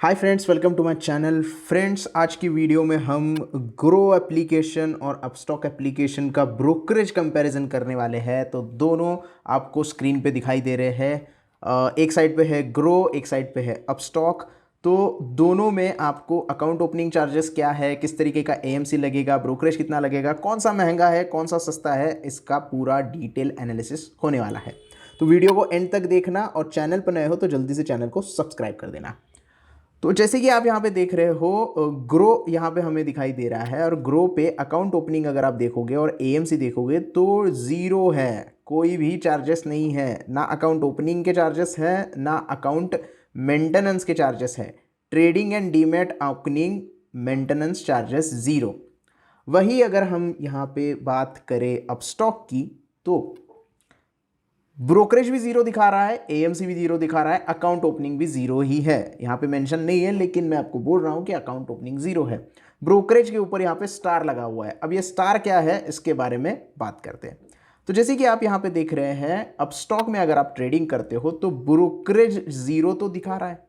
Hi friends, welcome to my channel. Friends, आज की video में हम ग्रो एप्लीकेशन और अपस्टॉक एप्लीकेशन का ब्रोकरेज कंपैरिजन करने वाले हैं। तो दोनों आपको स्क्रीन पे दिखाई दे रहे हैं। एक साइड पे है ग्रो, एक साइड पे है अपस्टॉक। तो दोनों में आपको अकाउंट ओपनिंग चार्जेस क्या है, किस तरीके का एएमसी लगेगा, ब्रोकरेज कितना लगेगा, कौन सा महंगा है, कौन सा सस्ता है, इसका पूरा डिटेल एनालिसिस होने वाला है। तो वीडियो को एंड तक देखना और चैनल पर नए हो तो जल्दी से चैनल को सब्सक्राइब कर देना। तो जैसे कि आप यहाँ पे देख रहे हो, ग्रो यहाँ पे हमें दिखाई दे रहा है और ग्रो पे अकाउंट ओपनिंग अगर आप देखोगे और एएमसी देखोगे तो ज़ीरो है। कोई भी चार्जेस नहीं है, ना अकाउंट ओपनिंग के चार्जेस है, ना अकाउंट मेंटेनेंस के चार्जेस है। Trading and demat opening maintenance charges zero. वही अगर हम यहाँ पे बात करें अपस्टॉक की तो ब्रोकरेज भी जीरो दिखा रहा है, एएमसी भी जीरो दिखा रहा है, अकाउंट ओपनिंग भी जीरो ही है। यहाँ पे मेंशन नहीं है लेकिन मैं आपको बोल रहा हूँ कि अकाउंट ओपनिंग जीरो है। ब्रोकरेज के ऊपर यहाँ पे स्टार लगा हुआ है। अब ये स्टार क्या है इसके बारे में बात करते हैं। तो जैसे कि आप यहाँ पे देख रहे हैं, अब स्टॉक में अगर आप ट्रेडिंग करते हो तो ब्रोकरेज जीरो तो दिखा रहा है,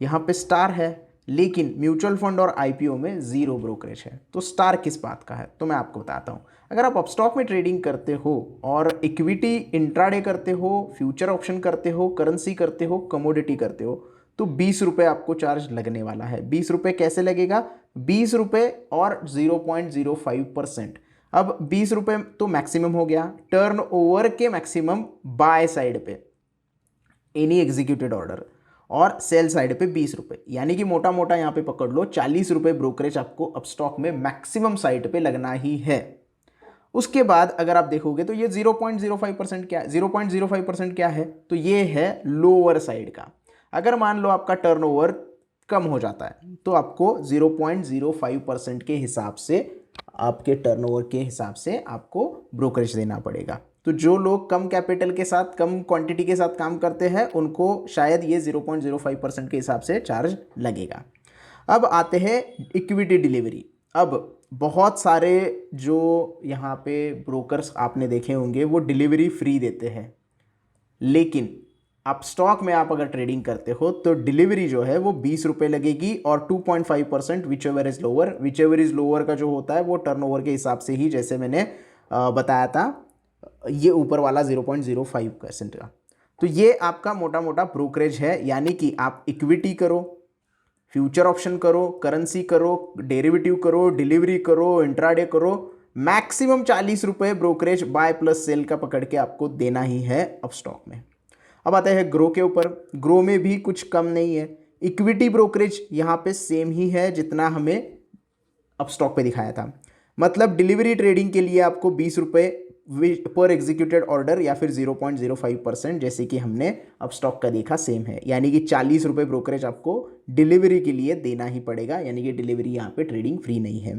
यहाँ पे स्टार है, लेकिन म्यूचुअल फंड और आईपीओ में जीरो ब्रोकरेज है। तो स्टार किस बात का है तो मैं आपको बताता हूँ। अगर आप अपस्टॉक में ट्रेडिंग करते हो और इक्विटी इंट्राडे करते हो, फ्यूचर ऑप्शन करते हो, करेंसी करते हो, कमोडिटी करते हो, तो 20 रुपये आपको चार्ज लगने वाला है। 20 रुपये कैसे लगेगा? 20 रुपये और 0.05%। अब 20 रुपये तो मैक्सिमम हो गया, टर्न ओवर के मैक्सिमम बाय साइड पे एनी एग्जीक्यूटेड ऑर्डर, और सेल साइड पे 20 रुपये, यानी कि मोटा मोटा यहाँ पे पकड़ लो 40 रुपये ब्रोकरेज आपको अपस्टॉक में मैक्सिमम साइड पे लगना ही है। उसके बाद अगर आप देखोगे तो ये 0.05% क्या है? 0.05% क्या है? तो ये है लोअर साइड का। अगर मान लो आपका टर्नओवर कम हो जाता है तो आपको 0.05% के हिसाब से, आपके टर्नओवर के हिसाब से आपको ब्रोकरेज देना पड़ेगा। तो जो लोग कम कैपिटल के साथ, कम क्वांटिटी के साथ काम करते हैं उनको शायद ये 0.05% के हिसाब से चार्ज लगेगा। अब आते हैं इक्विटी डिलीवरी। अब बहुत सारे जो यहाँ पे ब्रोकर्स आपने देखे होंगे वो डिलीवरी फ्री देते हैं, लेकिन आप स्टॉक में आप अगर ट्रेडिंग करते हो तो डिलीवरी जो है वो 20 रुपये लगेगी और 2.5% विच एवर इज लोअर का जो होता है वो टर्नओवर के हिसाब से ही, जैसे मैंने बताया था, ये ऊपर वाला 0.05% का। तो ये आपका मोटा मोटा ब्रोकरेज है। यानी कि आप इक्विटी करो, फ्यूचर ऑप्शन करो, करेंसी करो, डेरिवेटिव करो, डिलीवरी करो, इंट्राडे करो, मैक्सिमम 40 रुपये ब्रोकरेज बाय प्लस सेल का पकड़ के आपको देना ही है अब स्टॉक में। अब आता है ग्रो के ऊपर। ग्रो में भी कुछ कम नहीं है। इक्विटी ब्रोकरेज यहाँ पे सेम ही है जितना हमें अब स्टॉक पे दिखाया था। मतलब डिलीवरी ट्रेडिंग के लिए आपको 20 रुपये पर एग्जीक्यूटेड ऑर्डर या फिर 0.05%, जैसे कि हमने अब स्टॉक का देखा, सेम है। यानी कि 40 रुपये ब्रोकरेज आपको डिलीवरी के लिए देना ही पड़ेगा, यानी कि डिलीवरी यहाँ पे ट्रेडिंग फ्री नहीं है।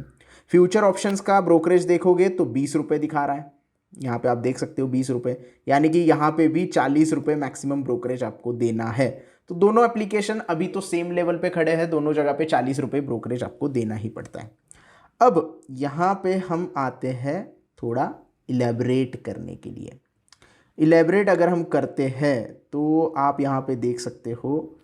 फ्यूचर ऑप्शंस का ब्रोकरेज देखोगे तो 20 रुपये दिखा रहा है, यहाँ पे आप देख सकते हो 20 रुपये, यानी कि यहाँ पे भी 40 रुपये मैक्सिमम ब्रोकरेज आपको देना है। तो दोनों एप्लीकेशन अभी तो सेम लेवल पे खड़े हैं, दोनों जगह पे 40 रुपये ब्रोकरेज आपको देना ही पड़ता है। अब यहाँ पे हम आते हैं थोड़ा इलेबरेट करने के लिए। इलेबरेट अगर हम करते हैं तो आप यहाँ पे देख सकते हो,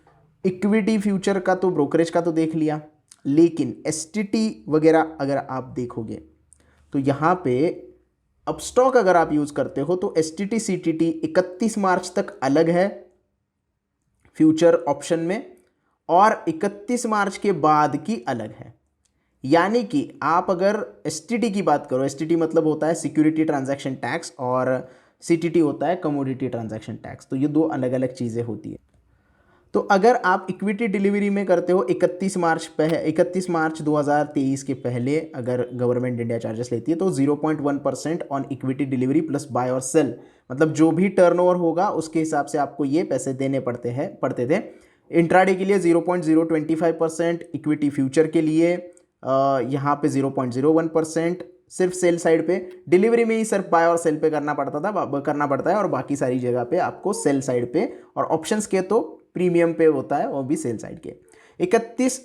इक्विटी फ्यूचर का तो ब्रोकरेज का तो देख लिया, लेकिन एसटीटी वगैरह अगर आप देखोगे तो यहाँ पे अब स्टॉक अगर आप यूज़ करते हो तो एसटीटी सीटीटी 31 मार्च तक अलग है फ्यूचर ऑप्शन में, और 31 मार्च के बाद की अलग है। यानी कि आप अगर एसटीटी की बात करो, एसटीटी मतलब होता है सिक्योरिटी ट्रांजैक्शन टैक्स और सीटीटी होता है कमोडिटी ट्रांजैक्शन टैक्स, तो ये दो अलग अलग चीज़ें होती है। तो अगर आप इक्विटी डिलीवरी में करते हो 31 मार्च 2023 के पहले अगर गवर्नमेंट इंडिया चार्जेस लेती है तो 0.1% on equity delivery plus by और सेल, मतलब जो भी टर्नओवर होगा उसके हिसाब से आपको ये पैसे देने पड़ते थे। इंट्राडे के लिए 0.025%, इक्विटी फ्यूचर के लिए यहाँ पे 0.01%, सिर्फ सेल साइड पे। डिलीवरी में ही सिर्फ बाय और सेल पे करना पड़ता है, और बाकी सारी जगह पे आपको सेल साइड पे, और ऑप्शंस के तो प्रीमियम पे होता है वो भी सेल साइड के। 31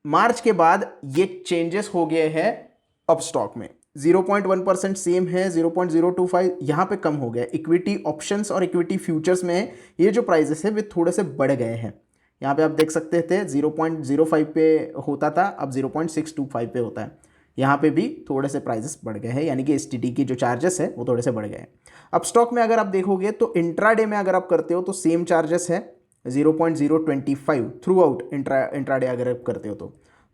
मार्च के बाद ये चेंजेस हो गए हैं अब स्टॉक में। 0.1% सेम है, 0.025 यहाँ पे कम हो गया। इक्विटी ऑप्शंस और इक्विटी फ्यूचर्स में ये जो प्राइजेस है वे थोड़े से बढ़ गए हैं। यहाँ पे आप देख सकते थे 0.05 पे होता था, अब 0.625 पे होता है। यहाँ पे भी थोड़े से प्राइजेस बढ़ गए हैं, यानी कि एसटीडी की जो चार्जेस है वो थोड़े से बढ़ गए हैं। अब स्टॉक में अगर आप देखोगे तो इंट्राडे में अगर आप करते हो तो सेम चार्जेस है 0.025 थ्रू आउट इंट्राडे अगर आप करते हो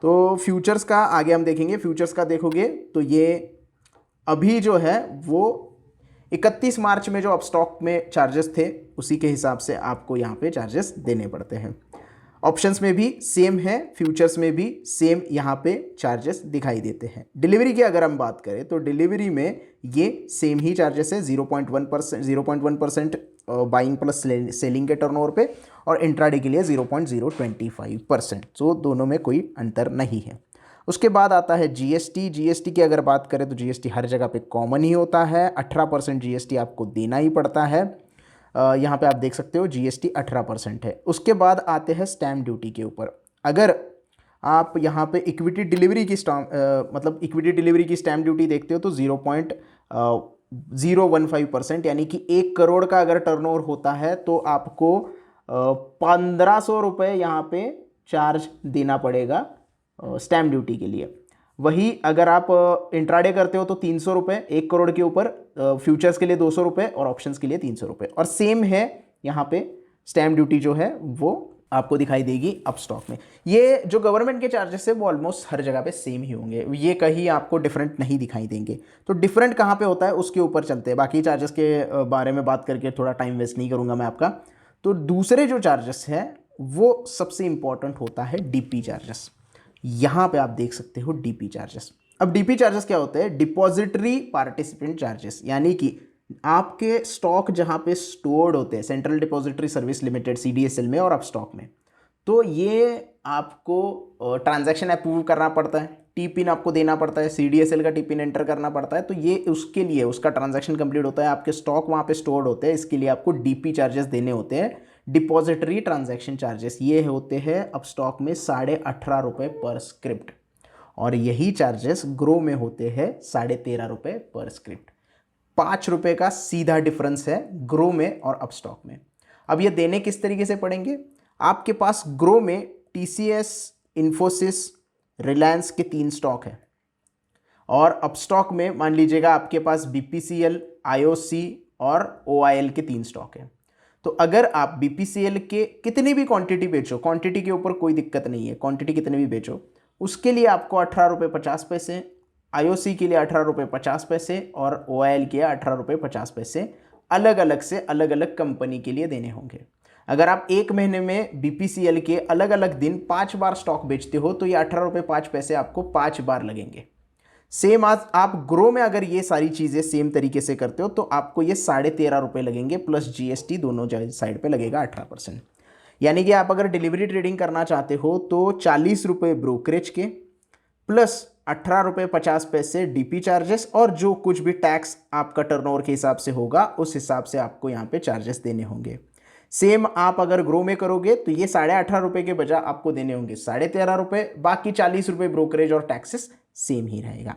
तो फ्यूचर्स का आगे हम देखेंगे। फ्यूचर्स का देखोगे तो ये अभी जो है वो 31 मार्च में जो अपस्टॉक में चार्जेस थे उसी के हिसाब से आपको यहाँ पे चार्जेस देने पड़ते हैं। ऑप्शंस में भी सेम है, फ्यूचर्स में भी सेम यहाँ पे चार्जेस दिखाई देते हैं। डिलीवरी की अगर हम बात करें तो डिलीवरी में ये सेम ही चार्जेस है 0.1% बाइंग प्लस सेलिंग के टर्नओवर पे, और इंट्राडे के लिए 0.025%। सो दोनों में कोई अंतर नहीं है। उसके बाद आता है जीएसटी। जीएसटी की अगर बात करें तो जीएसटी हर जगह पे कॉमन ही होता है, 18% जीएसटी आपको देना ही पड़ता है। यहाँ पे आप देख सकते हो जीएसटी 18% है। उसके बाद आते हैं स्टैम्प ड्यूटी के ऊपर। अगर आप यहाँ पे इक्विटी डिलीवरी की इक्विटी डिलीवरी की स्टैम्प ड्यूटी देखते हो तो 0.015%, यानी कि 1 करोड़ का अगर टर्नओवर होता है तो आपको 1500 रुपये यहाँ पे चार्ज देना पड़ेगा स्टैम्प ड्यूटी के लिए। वही अगर आप इंट्राडे करते हो तो 300 रुपये 1 करोड़ के ऊपर, फ्यूचर्स के लिए 200 रुपये और ऑप्शंस के लिए 300 रुपये। और सेम है यहाँ पे स्टैम्प ड्यूटी जो है वो आपको दिखाई देगी अपस्टॉक में। ये जो गवर्नमेंट के चार्जेस है वो ऑलमोस्ट हर जगह पे सेम ही होंगे, ये कहीं आपको डिफरेंट नहीं दिखाई देंगे। तो डिफरेंट कहाँ पे होता है उसके ऊपर चलते हैं। बाकी चार्जेस के बारे में बात करके थोड़ा टाइम वेस्ट नहीं करूँगा मैं आपका। तो दूसरे जो चार्जेस है वो सबसे इंपॉर्टेंट होता है डीपी चार्जेस। यहाँ पे आप देख सकते हो डीपी चार्जेस। अब डीपी चार्जेस क्या होते हैं? डिपॉजिटरी पार्टिसिपेंट चार्जेस, यानी कि आपके स्टॉक जहाँ पे स्टोर्ड होते हैं central depository service limited CDSL में और अपस्टॉक में, तो ये आपको ट्रांजैक्शन अप्रूव करना पड़ता है, टी पिन आपको देना पड़ता है, सीडीएसएल का टी पिन एंटर करना पड़ता है। तो ये उसके लिए उसका ट्रांजैक्शन कंप्लीट होता है, आपके स्टॉक वहाँ पे स्टोर्ड होते हैं, इसके लिए आपको डीपी चार्जेस देने होते हैं, डिपॉजिटरी ट्रांजैक्शन चार्जेस। ये होते हैं अपस्टॉक में 18.5 रुपये पर स्क्रिप्ट, और यही चार्जेस ग्रो में होते हैं 13.5 रुपये पर स्क्रिप्ट। 5 रुपये का सीधा डिफरेंस है ग्रो में और अपस्टॉक में। अब ये देने किस तरीके से पड़ेंगे? आपके पास ग्रो में टीसीएस, इन्फोसिस, रिलायंस के 3 स्टॉक है, और अपस्टॉक में मान लीजिएगा आपके पास बीपीसीएल, आईओसी और ओआईएल के 3 स्टॉक है। तो अगर आप बीपीसीएल के कितनी भी क्वांटिटी बेचो, क्वांटिटी के ऊपर कोई दिक्कत नहीं है, क्वांटिटी कितनी भी बेचो, उसके लिए आपको 18 रुपये 50 पैसे, आईओसी के लिए 18 रुपये 50 पैसे और ओआईएल के 18 रुपये 50 पैसे अलग अलग से अलग अलग कंपनी के लिए देने होंगे। अगर आप एक महीने में बीपीसीएल के अलग अलग दिन 5 बार स्टॉक बेचते हो तो ये 18 रुपये 5 पैसे आपको 5 बार लगेंगे। सेम आज आप ग्रो में अगर ये सारी चीज़ें सेम तरीके से करते हो तो आपको ये 13.5 रुपये लगेंगे, प्लस जीएसटी दोनों साइड पे लगेगा 18%। यानी कि आप अगर डिलीवरी ट्रेडिंग करना चाहते हो तो 40 रुपये ब्रोकरेज के, प्लस 18 रुपये 50 पैसे डीपी चार्जेस, और जो कुछ भी टैक्स आपका टर्नओवर के हिसाब से होगा उस हिसाब से आपको यहाँ पे चार्जेस देने होंगे। सेम आप अगर ग्रो में करोगे तो ये 18.5 रुपये के बजाय आपको देने होंगे 13.5 रुपये, बाकी 40 रुपये ब्रोकरेज और टैक्सेस सेम ही रहेगा।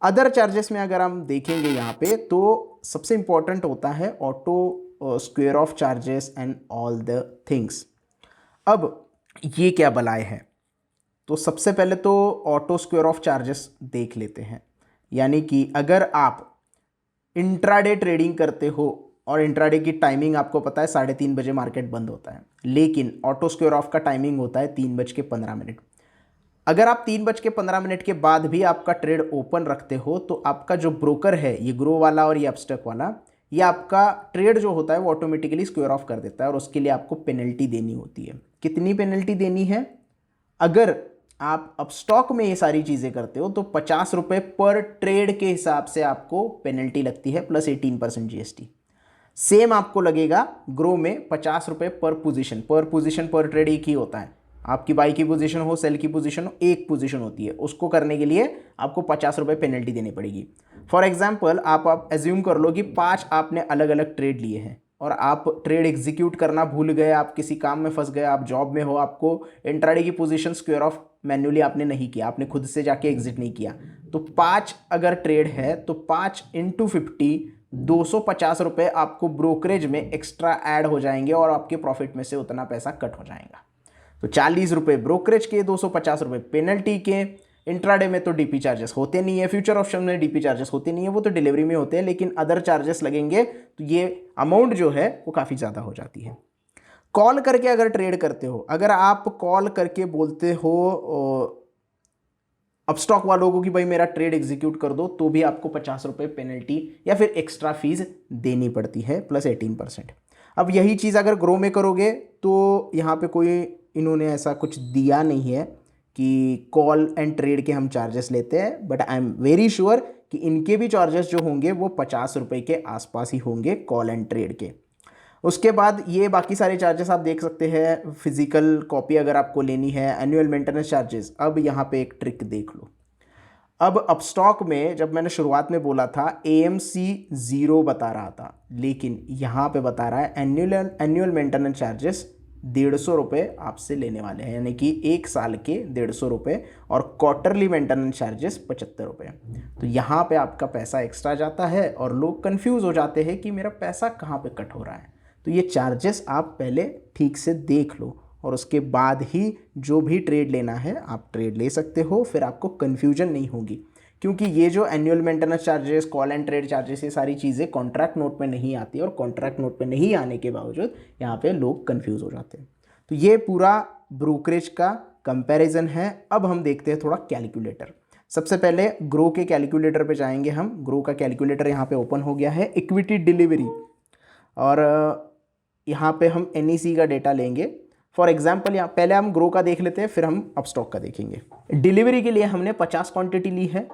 अदर चार्जेस में अगर हम देखेंगे यहाँ पे तो सबसे इंपॉर्टेंट होता है auto square of charges and all the things. अब ये क्या बलाए हैं? तो सबसे पहले तो ऑटो स्क्वायर ऑफ चार्जेस देख लेते हैं। यानी कि अगर आप इंट्राडे ट्रेडिंग करते हो और इंट्राडे की टाइमिंग आपको पता है 3:30 बजे मार्केट बंद होता है, लेकिन ऑटो स्क्वायर ऑफ का टाइमिंग होता है 3:15। अगर आप 3:15 के बाद भी आपका ट्रेड ओपन रखते हो तो आपका जो ब्रोकर है, ये ग्रो वाला और ये अपस्टॉक वाला, ये आपका ट्रेड जो होता है वो ऑटोमेटिकली स्क्वायर ऑफ कर देता है, और उसके लिए आपको पेनल्टी देनी होती है। कितनी पेनल्टी देनी है? अगर आप अपस्टॉक में ये सारी चीज़ें करते हो तो 50 रुपये पर ट्रेड के हिसाब से आपको पेनल्टी लगती है, प्लस 18% जीएसटी। सेम आपको लगेगा ग्रो में 50 रुपये पर पोजीशन पर ट्रेड एक ही होता है। आपकी बाई की पोजीशन हो, सेल की पोजीशन हो, एक पोजीशन होती है, उसको करने के लिए आपको 50 रुपये पेनल्टी देनी पड़ेगी। फॉर एग्जाम्पल आप एज्यूम कर लो कि 5 आपने अलग अलग ट्रेड लिए हैं और आप ट्रेड एग्जीक्यूट करना भूल गए, आप किसी काम में फंस गए, आप जॉब में हो, आपको इंट्राडे की पोजीशन स्क्वायर ऑफ मैन्युअली आपने नहीं किया, आपने खुद से जाके एग्जिट नहीं किया, तो 5 अगर ट्रेड है तो 5 × 50 250 रुपये आपको ब्रोकरेज में एक्स्ट्रा ऐड हो जाएंगे और आपके प्रॉफिट में से उतना पैसा कट हो जाएगा। तो 40 रुपये ब्रोकरेज के, 250 रुपये पेनल्टी के। इंट्राडे में तो डीपी चार्जेस होते नहीं है, फ्यूचर ऑप्शन में डीपी चार्जेस होते नहीं है, वो तो डिलीवरी में होते हैं, लेकिन अदर चार्जेस लगेंगे तो ये अमाउंट जो है वो काफ़ी ज़्यादा हो जाती है। कॉल करके अगर ट्रेड करते हो, अगर आप कॉल करके बोलते हो अपस्टॉक वालों को कि भाई मेरा ट्रेड एग्जीक्यूट कर दो, तो भी आपको 50 रुपये पेनल्टी या फिर एक्स्ट्रा फीस देनी पड़ती है प्लस 18%। अब यही चीज़ अगर ग्रो में करोगे तो यहाँ पे कोई इन्होंने ऐसा कुछ दिया नहीं है कि कॉल एंड ट्रेड के हम चार्जेस लेते हैं, but I am very sure कि इनके भी चार्जेस जो होंगे वो 50 रुपये के आसपास ही होंगे कॉल एंड ट्रेड के। उसके बाद ये बाकी सारे चार्जेस आप देख सकते हैं, फिजिकल कॉपी अगर आपको लेनी है, एनुअल मेंटेनेंस चार्जेस। अब यहाँ पे एक ट्रिक देख लो। अब अपस्टॉक में जब मैंने शुरुआत में बोला था AMC 0 बता रहा था, लेकिन यहाँ पे बता रहा है एनुअल मेंटेनेंस चार्जेस 150 रुपये आपसे लेने वाले हैं, यानी कि 1 साल के 150 रुपये, और क्वार्टरली मेंटेनेंस चार्जेस 75 रुपये। तो यहाँ पे आपका पैसा एक्स्ट्रा जाता है और लोग कंफ्यूज हो जाते हैं कि मेरा पैसा कहाँ पे कट हो रहा है। तो ये चार्जेस आप पहले ठीक से देख लो और उसके बाद ही जो भी ट्रेड लेना है आप ट्रेड ले सकते हो, फिर आपको कन्फ्यूजन नहीं होगी। क्योंकि ये जो annual maintenance charges, call and trade charges, ये सारी चीज़ें कॉन्ट्रैक्ट नोट में नहीं आती, और कॉन्ट्रैक्ट नोट में नहीं आने के बावजूद यहाँ पे लोग कंफ्यूज हो जाते हैं। तो ये पूरा ब्रोकरेज का कंपैरिजन है। अब हम देखते हैं थोड़ा कैलकुलेटर। सबसे पहले ग्रो के कैलकुलेटर पे जाएंगे हम। ग्रो का कैलकुलेटर यहाँ पे ओपन हो गया है, इक्विटी डिलीवरी, और यहाँ पे हम NEC का डेटा लेंगे। फॉर एग्जाम्पल यहाँ पहले हम ग्रो का देख लेते हैं, फिर हम अपस्टॉक का देखेंगे। डिलीवरी के लिए हमने 50 क्वांटिटी ली है,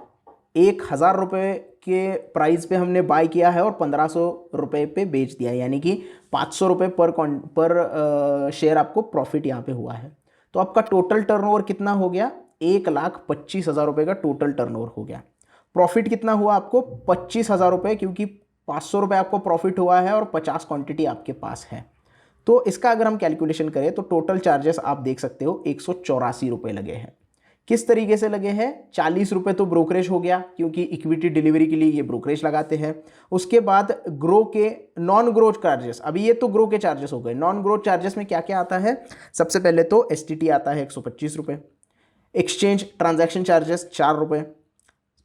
1000 रुपये के प्राइस पे हमने बाय किया है और 1500 रुपये पे बेच दिया है, यानी कि 500 रुपये पर शेयर आपको प्रॉफिट यहाँ पे हुआ है। तो आपका टोटल टर्नओवर कितना हो गया? 1,25,000 रुपये का टोटल टर्नओवर हो गया। प्रॉफिट कितना हुआ आपको? 25,000 रुपये, क्योंकि 500 रुपये आपको प्रॉफिट हुआ है और 50 क्वांटिटी आपके पास है। तो इसका अगर हम कैलकुलेशन करें तो टोटल चार्जेस आप देख सकते हो 184 रुपये लगे हैं। किस तरीके से लगे हैं? 40 रुपये तो ब्रोकरेज हो गया, क्योंकि इक्विटी डिलीवरी के लिए ये ब्रोकरेज लगाते हैं। उसके बाद ग्रो के नॉन ग्रो चार्जेस, अभी ये तो ग्रो के चार्जेस हो गए। नॉन ग्रो चार्जेस में क्या क्या आता है? सबसे पहले तो STT आता है 125 रुपये, एक्सचेंज ट्रांजैक्शन चार्जेस 4 रुपये,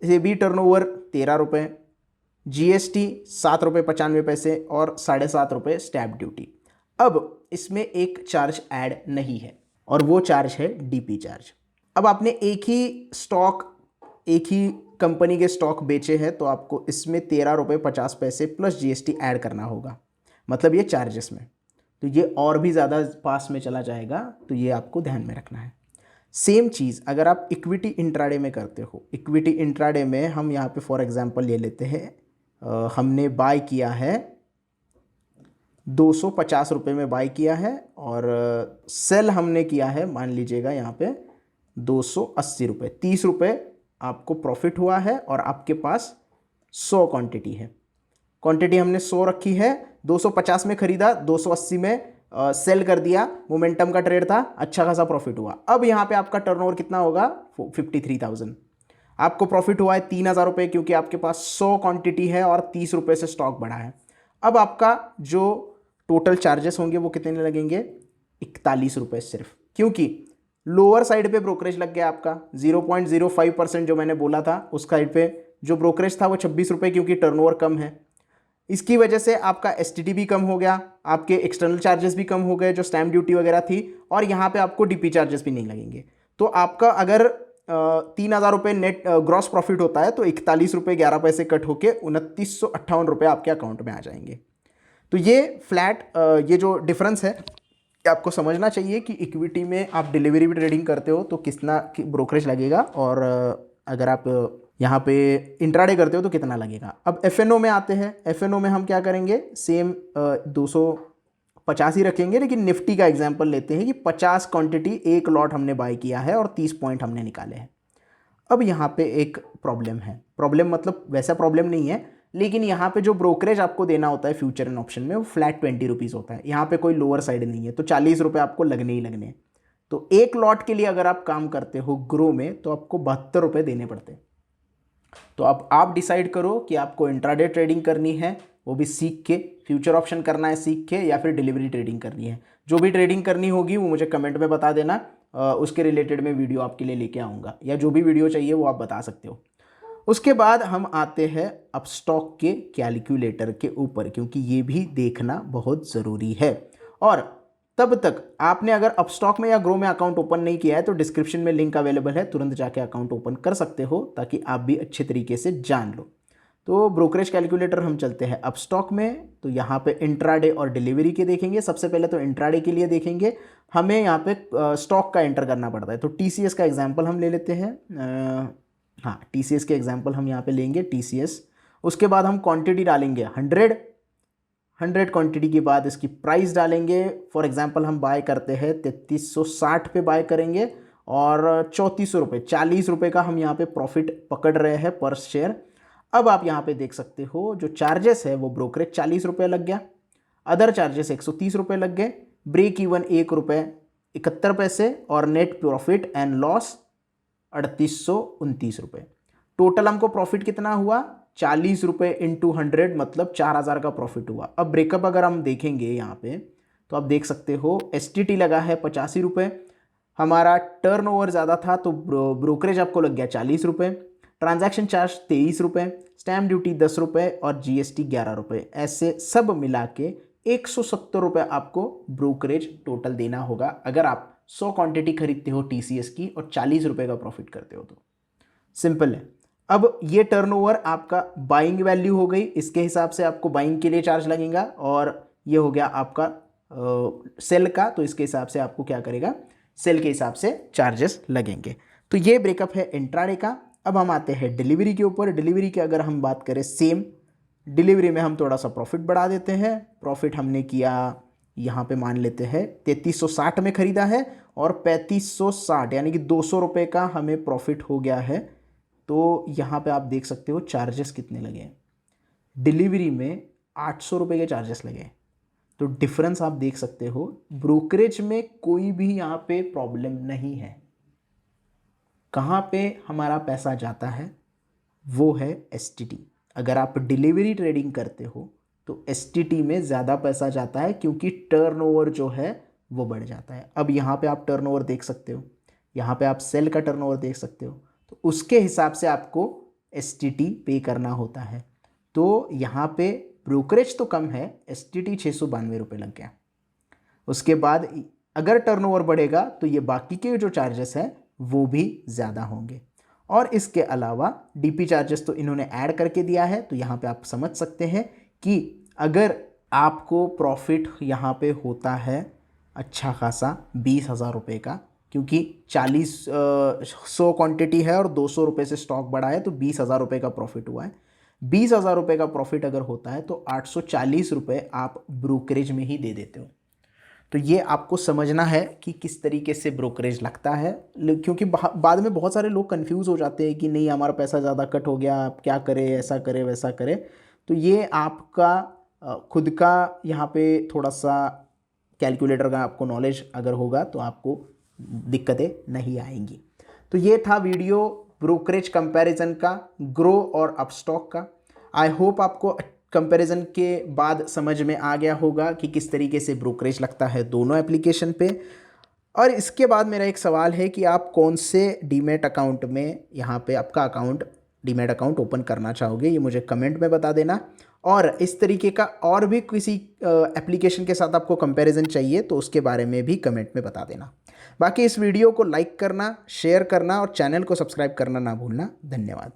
सेबी टर्नओवर 13 रुपये, GST 7 रुपये 95 पैसे और 7.5 रुपये स्टैम्प ड्यूटी। अब इसमें एक चार्ज ऐड नहीं है और वो चार्ज है DP चार्ज। अब आपने एक ही कंपनी के स्टॉक बेचे हैं तो आपको इसमें 13 रुपये 50 पैसे प्लस GST ऐड करना होगा, मतलब ये चार्जेस में, तो ये और भी ज़्यादा पास में चला जाएगा, तो ये आपको ध्यान में रखना है। सेम चीज़ अगर आप इक्विटी इंट्राडे में करते हो, इक्विटी इंट्राडे में हम यहाँ पे फॉर एग्जांपल ले लेते हैं, हमने बाय किया है 250 रुपये में बाय किया है और सेल हमने किया है, मान लीजिएगा यहाँ पे 280 रुपये, 30 रुपये आपको प्रॉफिट हुआ है और आपके पास 100 क्वांटिटी है। क्वांटिटी हमने 100 रखी है, 250 में ख़रीदा, 280 में सेल कर दिया, मोमेंटम का ट्रेड था, अच्छा खासा प्रॉफिट हुआ। अब यहाँ पे आपका टर्नओवर कितना होगा? 53,000। आपको प्रॉफिट हुआ है 3,000 रुपये, क्योंकि आपके पास 100 क्वांटिटी है और 30 रुपये से स्टॉक बढ़ा है। अब आपका जो टोटल चार्जेस होंगे वो कितने लगेंगे? 41 रुपये सिर्फ, क्योंकि लोअर साइड पे ब्रोकरेज लग गया आपका 0.05%, जो मैंने बोला था उस साइड पे जो ब्रोकरेज था वो 26 रुपये, क्योंकि टर्नओवर कम है। इसकी वजह से आपका STT भी कम हो गया, आपके एक्सटर्नल चार्जेस भी कम हो गए जो स्टैम्प ड्यूटी वगैरह थी, और यहाँ पे आपको DP चार्जेस भी नहीं लगेंगे। तो आपका अगर 3,000 रुपये नेट ग्रॉस प्रॉफिट होता है तो 41 रुपये 11 पैसे कट होके 2,958 रुपये आपके अकाउंट में आ जाएंगे। तो ये फ्लैट ये जो डिफरेंस है आपको समझना चाहिए कि इक्विटी में आप डिलीवरी भी ट्रेडिंग करते हो तो कितना ब्रोकरेज लगेगा, और अगर आप यहाँ पे इंट्राडे करते हो तो कितना लगेगा। अब FNO में आते हैं। FNO में हम क्या करेंगे? सेम 250 ही रखेंगे, लेकिन निफ्टी का एग्जांपल लेते हैं कि 50 क्वांटिटी एक लॉट हमने बाय किया है और 30 पॉइंट हमने निकाले हैं। अब यहाँ पे एक प्रॉब्लम है, प्रॉब्लम मतलब वैसा प्रॉब्लम नहीं है, लेकिन यहाँ पे जो ब्रोकरेज आपको देना होता है फ्यूचर एंड ऑप्शन में वो फ्लैट 20 रुपीज़ होता है। यहाँ पे कोई लोअर साइड नहीं है, तो 40 रुपये आपको लगने ही लगने। तो एक लॉट के लिए अगर आप काम करते हो ग्रो में तो आपको 72 रुपये देने पड़ते हैं। तो अब आप डिसाइड करो कि आपको इंट्राडे ट्रेडिंग करनी है, वो भी सीख के, फ्यूचर ऑप्शन करना है सीख के, या फिर डिलीवरी ट्रेडिंग करनी है। जो भी ट्रेडिंग करनी होगी वो मुझे कमेंट में बता देना, उसके रिलेटेड मैं वीडियो आपके लिए लेके आऊँगा, या जो भी वीडियो चाहिए वो आप बता सकते हो। उसके बाद हम आते हैं अपस्टॉक के कैलकुलेटर के ऊपर, क्योंकि ये भी देखना बहुत ज़रूरी है। और तब तक आपने अगर अपस्टॉक में या ग्रो में अकाउंट ओपन नहीं किया है तो डिस्क्रिप्शन में लिंक अवेलेबल है, तुरंत जाके अकाउंट ओपन कर सकते हो, ताकि आप भी अच्छे तरीके से जान लो। तो ब्रोकरेज कैलकुलेटर हम चलते हैं अपस्टॉक में। तो यहाँ पे इंट्राडे और डिलीवरी के देखेंगे। सबसे पहले तो इंट्राडे के लिए देखेंगे, हमें यहाँ पे स्टॉक का एंटर करना पड़ता है। तो टीसीएस का एग्जाम्पल हम ले लेते हैं। हाँ, टीसीएस के एग्जाम्पल हम यहाँ पे लेंगे, टीसीएस। उसके बाद हम क्वांटिटी डालेंगे 100 क्वांटिटी के बाद इसकी प्राइस डालेंगे। फॉर एग्जांपल हम बाय करते हैं 3360 पे बाय करेंगे, और 3400 रुपये, 40 रुपये का हम यहाँ पे प्रॉफिट पकड़ रहे हैं पर शेयर। अब आप यहाँ पे देख सकते हो जो चार्जेस है वो ब्रोकरेज 40 रुपये लग गया, अदर चार्जेस 130 रुपये लग गए, ब्रेक इवन 1 रुपये 71 पैसे, और नेट प्रॉफिट एंड लॉस 3829 रुपये। टोटल हमको प्रॉफिट कितना हुआ, 40 रुपये इंटू 100, मतलब 4000 का प्रॉफिट हुआ। अब ब्रेकअप अगर हम देखेंगे यहाँ पे तो आप देख सकते हो एसटीटी लगा है 85 रुपये, हमारा टर्नओवर ज़्यादा था तो ब्रोकरेज आपको लग गया 40 रुपये, ट्रांजैक्शन चार्ज 23 रुपये, स्टैम्प ड्यूटी 10 रुपये और जीएसटी 11 रुपये। ऐसे सब मिला के 170 रुपये आपको ब्रोकरेज टोटल देना होगा, अगर आप 100 क्वांटिटी खरीदते हो टीसीएस की और 40 रुपये का प्रॉफिट करते हो तो। सिंपल है। अब ये टर्नओवर आपका बाइंग वैल्यू हो गई, इसके हिसाब से आपको बाइंग के लिए चार्ज लगेगा, और ये हो गया आपका सेल का, तो इसके हिसाब से आपको क्या करेगा, सेल के हिसाब से चार्जेस लगेंगे। तो ये ब्रेकअप है इंट्राडे का। अब हम आते हैं डिलीवरी के ऊपर। डिलीवरी की अगर हम बात करें, सेम डिलीवरी में हम थोड़ा सा प्रॉफिट बढ़ा देते हैं। प्रॉफिट हमने किया यहाँ पे मान लेते हैं 3360 में ख़रीदा है, और 3560 यानी कि 200 रुपये का हमें प्रॉफिट हो गया है। तो यहाँ पे आप देख सकते हो चार्जेस कितने लगे, डिलीवरी में 800 रुपये के चार्जेस लगे। तो डिफरेंस आप देख सकते हो, ब्रोकरेज में कोई भी यहाँ पे प्रॉब्लम नहीं है। कहाँ पे हमारा पैसा जाता है वो है एसटीटी। अगर आप डिलीवरी ट्रेडिंग करते हो तो एसटीटी में ज़्यादा पैसा जाता है, क्योंकि टर्नओवर जो है वो बढ़ जाता है। अब यहाँ पे आप टर्नओवर देख सकते हो, यहाँ पे आप सेल का टर्नओवर देख सकते हो, तो उसके हिसाब से आपको एसटीटी पे करना होता है। तो यहाँ पे ब्रोकरेज तो कम है, एसटीटी 692 रुपये लग गया। उसके बाद अगर टर्नओवर बढ़ेगा तो ये बाकी के जो चार्जेस हैं वो भी ज़्यादा होंगे, और इसके अलावा डीपी चार्जेस तो इन्होंने ऐड करके दिया है। तो यहाँ पे आप समझ सकते हैं कि अगर आपको प्रॉफिट यहाँ पे होता है अच्छा खासा 20,000 रुपये का, क्योंकि 100 क्वांटिटी है और 200 रुपये से स्टॉक बढ़ा है, तो 20,000 रुपये का प्रॉफिट हुआ है। 20,000 रुपये का प्रॉफिट अगर होता है तो 840 रुपये आप ब्रोकरेज में ही दे देते हो। तो ये आपको समझना है कि किस तरीके से ब्रोकरेज लगता है, क्योंकि बाद में बहुत सारे लोग कंफ्यूज हो जाते हैं कि नहीं हमारा पैसा ज़्यादा कट हो गया, आप क्या करें, ऐसा करें वैसा करें। तो ये आपका खुद का यहाँ पे थोड़ा सा कैलकुलेटर का आपको नॉलेज अगर होगा तो आपको दिक्कतें नहीं आएंगी। तो ये था वीडियो ब्रोकरेज कंपैरिजन का, ग्रो और अपस्टॉक का। आई होप आपको कंपैरिजन के बाद समझ में आ गया होगा कि किस तरीके से ब्रोकरेज लगता है दोनों एप्लीकेशन पे। और इसके बाद मेरा एक सवाल है कि आप कौन से डीमैट अकाउंट में यहाँ पे आपका डीमैट अकाउंट ओपन करना चाहोगे, ये मुझे कमेंट में बता देना। और इस तरीके का और भी किसी एप्लीकेशन के साथ आपको कंपैरिजन चाहिए तो उसके बारे में भी कमेंट में बता देना। बाकी इस वीडियो को लाइक करना, शेयर करना और चैनल को सब्सक्राइब करना ना भूलना। धन्यवाद।